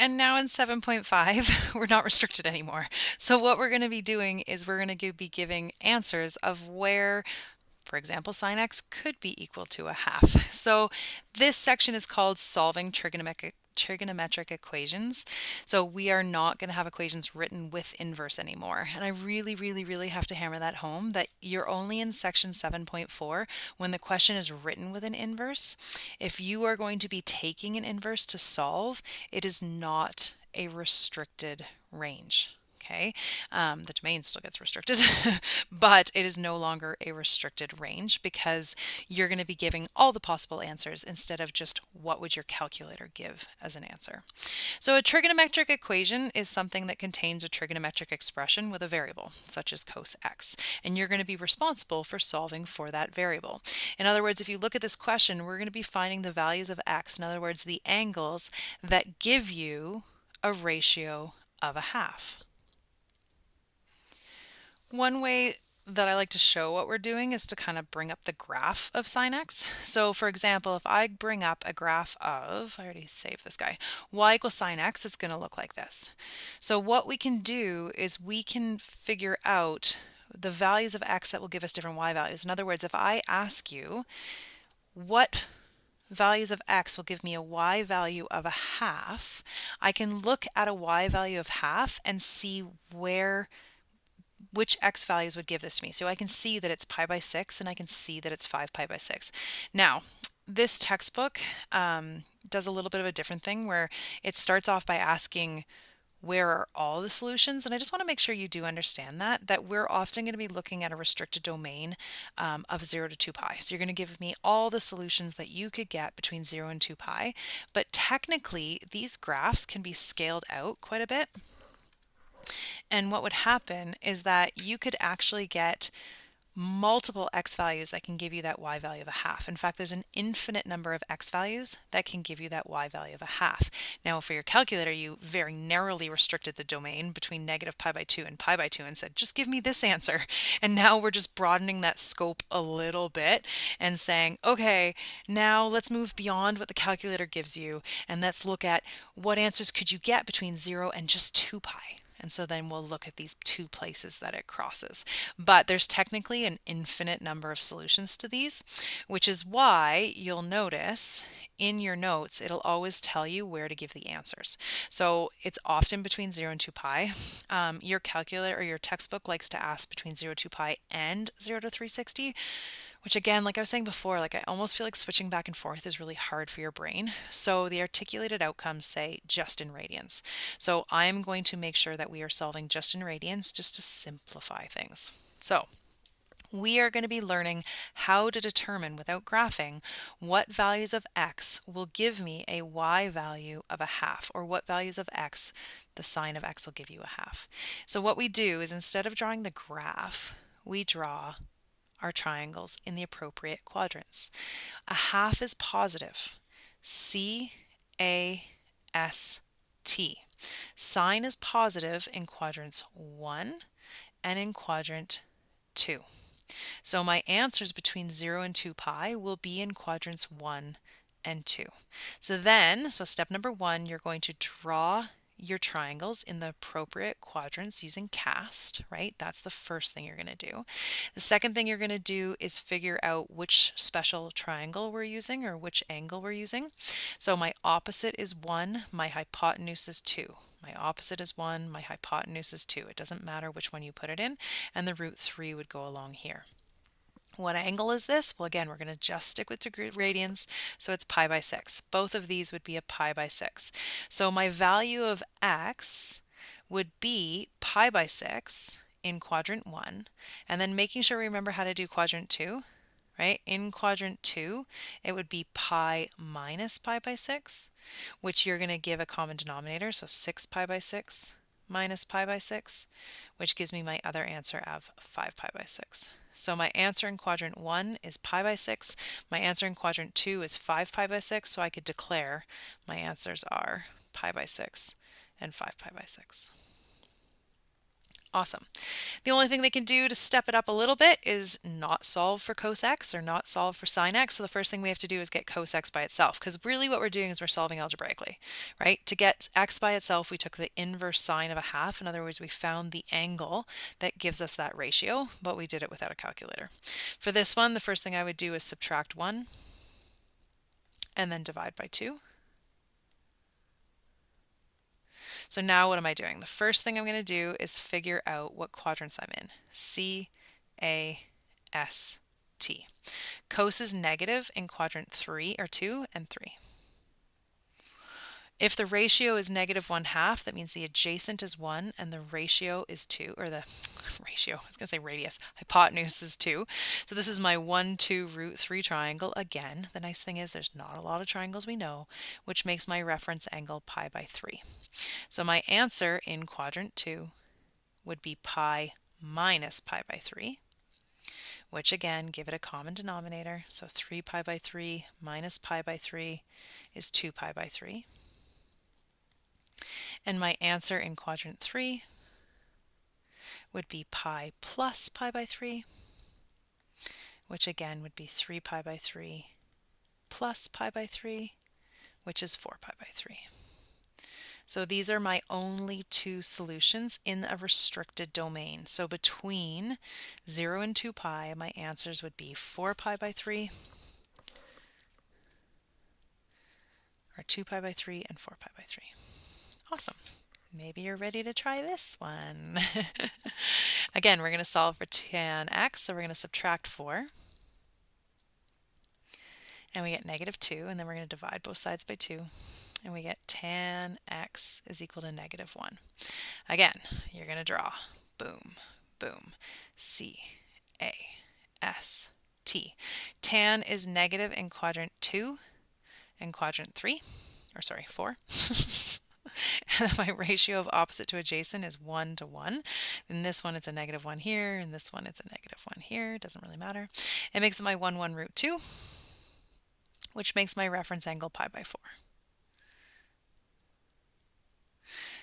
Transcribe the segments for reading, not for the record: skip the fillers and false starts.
And now in 7.5, we're not restricted anymore. So what we're going to be doing is we're going to be giving answers of where, for example, sine x could be equal to a half. So this section is called solving trigonometric equations. So we are not going to have equations written with inverse anymore. And I really have to hammer that home, that you're only in section 7.4 when the question is written with an inverse. If you are going to be taking an inverse to solve, it is not a restricted range. Okay, the domain still gets restricted, but it is no longer a restricted range because you're going to be giving all the possible answers instead of just what would your calculator give as an answer. So a trigonometric equation is something that contains a trigonometric expression with a variable, such as cos x, and you're going to be responsible for solving for that variable. In other words, if you look at this question, we're going to be finding the values of x, in other words, the angles that give you a ratio of a half. One way that I like to show what we're doing is to kind of bring up the graph of sine x. So for example, if I bring up a graph of, I already saved this guy, y equals sine x, it's going to look like this. So what we can do is we can figure out the values of x that will give us different y values. In other words, if I ask you what values of x will give me a y value of a half, I can look at a y value of half and see which x values would give this to me. So I can see that it's pi by 6 and I can see that it's 5 pi by 6. Now, this textbook does a little bit of a different thing where it starts off by asking where are all the solutions, and I just want to make sure you do understand that we're often going to be looking at a restricted domain of 0 to 2 pi. So you're going to give me all the solutions that you could get between 0 and 2 pi, but technically these graphs can be scaled out quite a bit. And what would happen is that you could actually get multiple x values that can give you that y value of a half. In fact, there's an infinite number of x values that can give you that y value of a half. Now, for your calculator, you very narrowly restricted the domain between negative pi by 2 and pi by 2 and said, just give me this answer. And now we're just broadening that scope a little bit and saying, okay, now let's move beyond what the calculator gives you and let's look at what answers could you get between 0 and just 2 pi. And so then we'll look at these two places that it crosses. But there's technically an infinite number of solutions to these, which is why you'll notice in your notes, it'll always tell you where to give the answers. So it's often between 0 and 2 pi. Your calculator or your textbook likes to ask between 0 to 2 pi and 0 to 360. Which again, like I was saying before, like I almost feel like switching back and forth is really hard for your brain. So the articulated outcomes say just in radians. So I'm going to make sure that we are solving just in radians just to simplify things. So we are going to be learning how to determine without graphing what values of x will give me a y value of a half, or what values of x the sine of x will give you a half. So what we do is instead of drawing the graph, we draw our triangles in the appropriate quadrants. A half is positive. C, A, S, T. Sine is positive in quadrants 1 and in quadrant 2. So my answers between 0 and 2 pi will be in quadrants 1 and 2. So step number 1, you're going to draw your triangles in the appropriate quadrants using cast, right? That's the first thing you're going to do. The second thing you're going to do is figure out which special triangle we're using or which angle we're using. So my opposite is 1, my hypotenuse is 2. My opposite is 1, my hypotenuse is 2. It doesn't matter which one you put it in, and the root 3 would go along here. What angle is this? Well, again, we're going to just stick with radians, so it's pi by 6. Both of these would be a pi by 6. So my value of x would be pi by 6 in quadrant 1, and then making sure we remember how to do quadrant 2, right? In quadrant 2, it would be pi minus pi by 6, which you're going to give a common denominator, so 6 pi by 6 minus pi by 6, which gives me my other answer of 5 pi by 6. So my answer in quadrant 1 is pi by 6. My answer in quadrant 2 is 5 pi by 6, so I could declare my answers are pi by 6 and 5 pi by 6. Awesome. The only thing they can do to step it up a little bit is not solve for cos x or not solve for sine x. So the first thing we have to do is get cos x by itself, because really what we're doing is we're solving algebraically, right? To get x by itself, we took the inverse sine of a half. In other words, we found the angle that gives us that ratio, but we did it without a calculator. For this one, the first thing I would do is subtract 1 and then divide by 2. So now what am I doing? The first thing I'm going to do is figure out what quadrants I'm in. C, A, S, T. Cos is negative in quadrant 3 or 2 and 3. If the ratio is negative 1/2, that means the adjacent is 1 and the ratio is 2, or the ratio, I was going to say radius, hypotenuse is 2. So this is my 1, 2, root 3 triangle. Again, the nice thing is there's not a lot of triangles we know, which makes my reference angle pi by 3. So my answer in quadrant 2 would be pi minus pi by 3, which again, give it a common denominator. So 3 pi by 3 minus pi by 3 is 2 pi by 3. And my answer in quadrant 3 would be pi plus pi by 3, which again would be 3 pi by 3 plus pi by 3, which is 4 pi by 3. So these are my only two solutions in a restricted domain. So between 0 and 2 pi, my answers would be 4 pi by 3, or 2 pi by 3 and 4 pi by 3. Awesome. Maybe you're ready to try this one. Again, we're going to solve for tan x, so we're going to subtract 4. And we get negative 2, and then we're going to divide both sides by 2. And we get tan x is equal to negative 1. Again, you're going to draw. Boom, boom. C, A, S, T. Tan is negative in quadrant 2 and quadrant 3, or sorry, 4. And then my ratio of opposite to adjacent is 1 to 1. In this one, it's a negative 1 here, and this one, it's a negative 1 here. It doesn't really matter. It makes my 1, 1 root 2, which makes my reference angle pi by 4.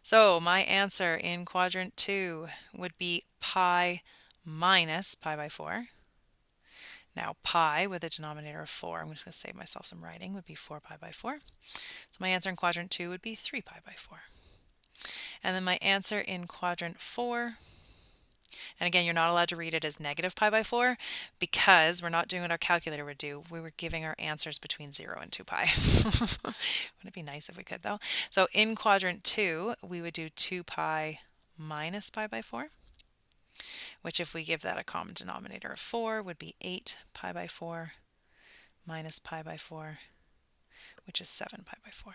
So my answer in quadrant 2 would be pi minus pi by 4. Now pi with a denominator of 4, I'm just going to save myself some writing, would be 4 pi by 4. So my answer in quadrant 2 would be 3 pi by 4. And then my answer in quadrant 4, and again, you're not allowed to read it as negative pi by 4 because we're not doing what our calculator would do. We were giving our answers between 0 and 2 pi. Wouldn't it be nice if we could, though? So in quadrant 2, we would do 2 pi minus pi by 4, which if we give that a common denominator of 4 would be 8 pi by 4 minus pi by 4, which is 7 pi by 4.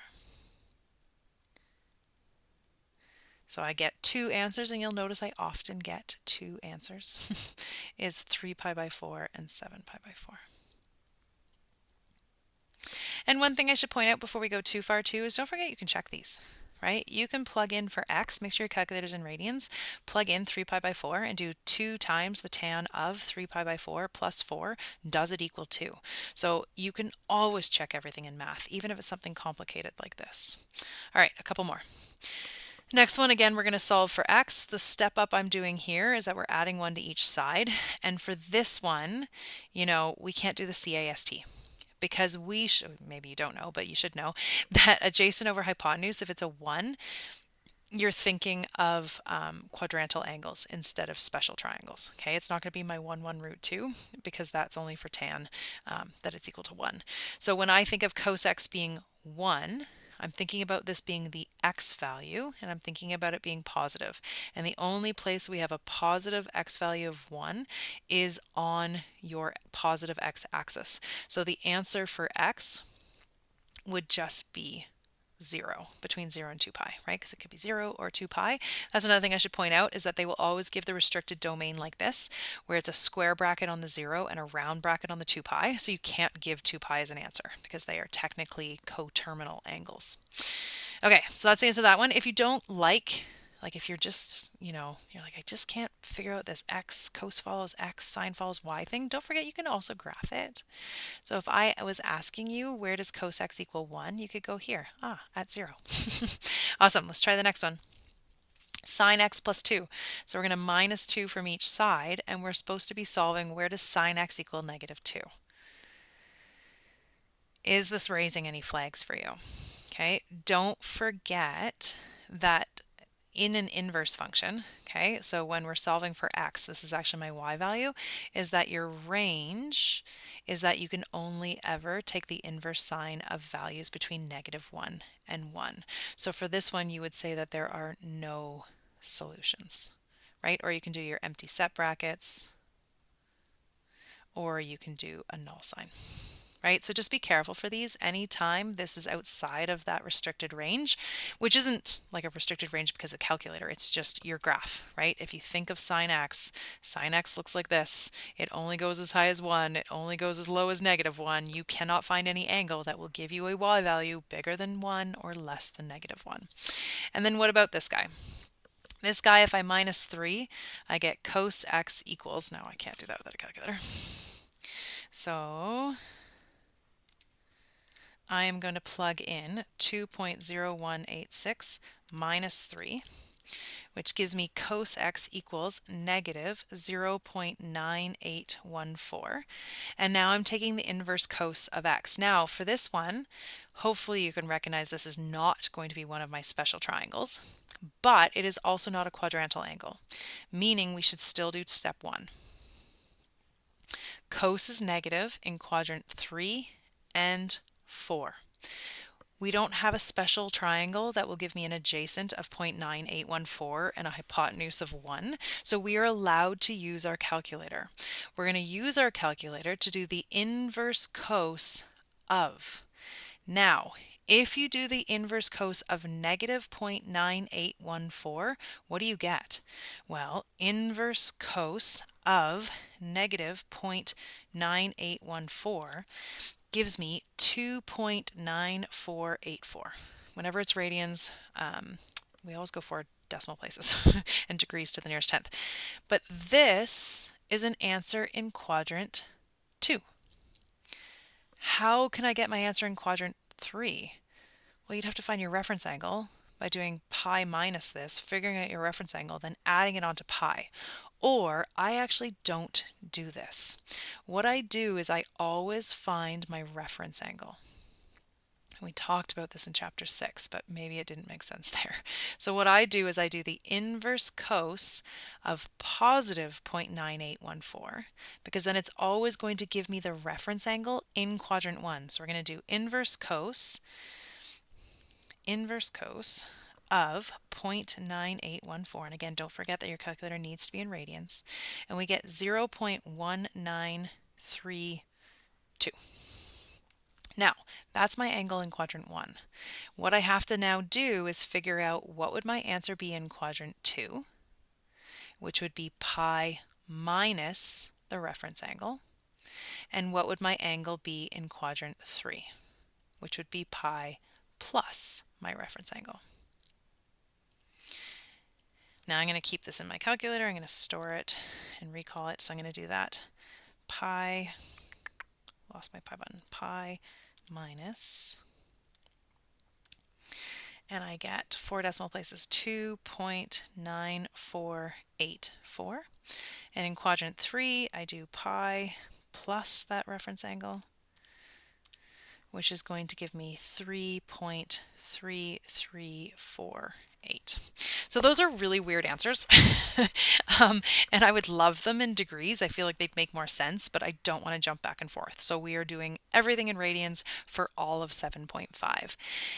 So I get two answers, and you'll notice I often get two answers, is 3 pi by 4 and 7 pi by 4. And one thing I should point out before we go too far too is don't forget you can check these, right? You can plug in for x, make sure your calculator's in radians, plug in 3 pi by 4 and do 2 times the tan of 3 pi by 4 plus 4, does it equal 2? So you can always check everything in math, even if it's something complicated like this. All right, a couple more. Next one, again, we're going to solve for x. The step up I'm doing here is that we're adding 1 to each side. And for this one, you know, we can't do the CAST because we should, maybe you don't know, but you should know that adjacent over hypotenuse, if it's a 1, you're thinking of quadrantal angles instead of special triangles. Okay, it's not going to be my 1, 1 root 2 because that's only for tan, that it's equal to 1. So when I think of cos x being 1, I'm thinking about this being the x value, and I'm thinking about it being positive. And the only place we have a positive x value of 1 is on your positive x-axis. So the answer for x would just be 0, between 0 and 2 pi, right? Because it could be 0 or 2 pi. That's another thing I should point out, is that they will always give the restricted domain like this, where it's a square bracket on the 0 and a round bracket on the 2 pi. So you can't give 2 pi as an answer because they are technically coterminal angles. Okay, so that's the answer to that one. If you don't like if you're just, you're like, I just can't figure out this x, cos follows x, sine follows y thing, don't forget you can also graph it. So if I was asking you, where does cos x equal 1, you could go here, at 0. Awesome, let's try the next one. Sine x plus 2. So we're going to minus 2 from each side, and we're supposed to be solving where does sine x equal negative 2. Is this raising any flags for you? Okay, don't forget that in an inverse function, okay, so when we're solving for x, this is actually my y value, is that your range is that you can only ever take the inverse sine of values between -1 and 1. So for this one, you would say that there are no solutions, right? Or you can do your empty set brackets, or you can do a null sign. Right? So just be careful for these. Anytime this is outside of that restricted range, which isn't like a restricted range because of the calculator, it's just your graph, right? If you think of sine x looks like this. It only goes as high as 1. It only goes as low as -1. You cannot find any angle that will give you a y value bigger than 1 or less than -1. And then what about this guy? This guy, if I minus 3, I get cos x equals, no, I can't do that without a calculator. So I am going to plug in 2.0186 minus 3, which gives me cos x equals negative 0.9814. And now I'm taking the inverse cos of x. Now for this one, hopefully you can recognize this is not going to be one of my special triangles, but it is also not a quadrantal angle, meaning we should still do step 1. Cos is negative in quadrant 3 and 4. We don't have a special triangle that will give me an adjacent of 0.9814 and a hypotenuse of 1, so we are allowed to use our calculator. We're going to use our calculator to do the inverse cos of. Now, if you do the inverse cos of negative 0.9814, what do you get? Well, inverse cos of negative 0.9814 gives me 2.9484. Whenever it's radians, we always go for decimal places and degrees to the nearest tenth. But this is an answer in quadrant 2. How can I get my answer in quadrant 3? Well, you'd have to find your reference angle by doing pi minus this, figuring out your reference angle, then adding it onto pi. Or I actually don't do this. What I do is I always find my reference angle. We talked about this in chapter 6, but maybe it didn't make sense there. So what I do is I do the inverse cos of positive 0.9814, because then it's always going to give me the reference angle in quadrant 1. So we're going to do inverse cos of 0.9814, and again, don't forget that your calculator needs to be in radians, and we get 0.1932. Now, that's my angle in quadrant 1. What I have to now do is figure out what would my answer be in quadrant 2, which would be pi minus the reference angle, and what would my angle be in quadrant 3, which would be pi plus my reference angle. Now I'm going to keep this in my calculator. I'm going to store it and recall it. So I'm going to do that. Pi, lost my pi button, pi minus, and I get 4 decimal places, 2.9484. And in quadrant 3, I do pi plus that reference angle, which is going to give me 3.3348. So those are really weird answers, and I would love them in degrees. I feel like they'd make more sense, but I don't want to jump back and forth. So we are doing everything in radians for all of 7.5.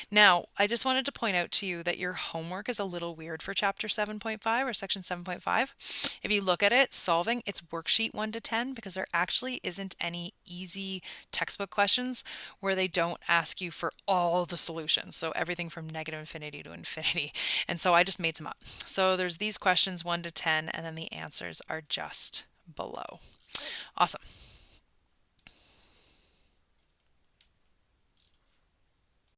Now, I just wanted to point out to you that your homework is a little weird for chapter 7.5 or section 7.5. If you look at it, solving, it's worksheet 1 to 10, because there actually isn't any easy textbook questions where they don't ask you for all the solutions. So everything from negative infinity to infinity. And so I just made some up. So there's these questions 1 to 10, and then the answers are just below. Awesome.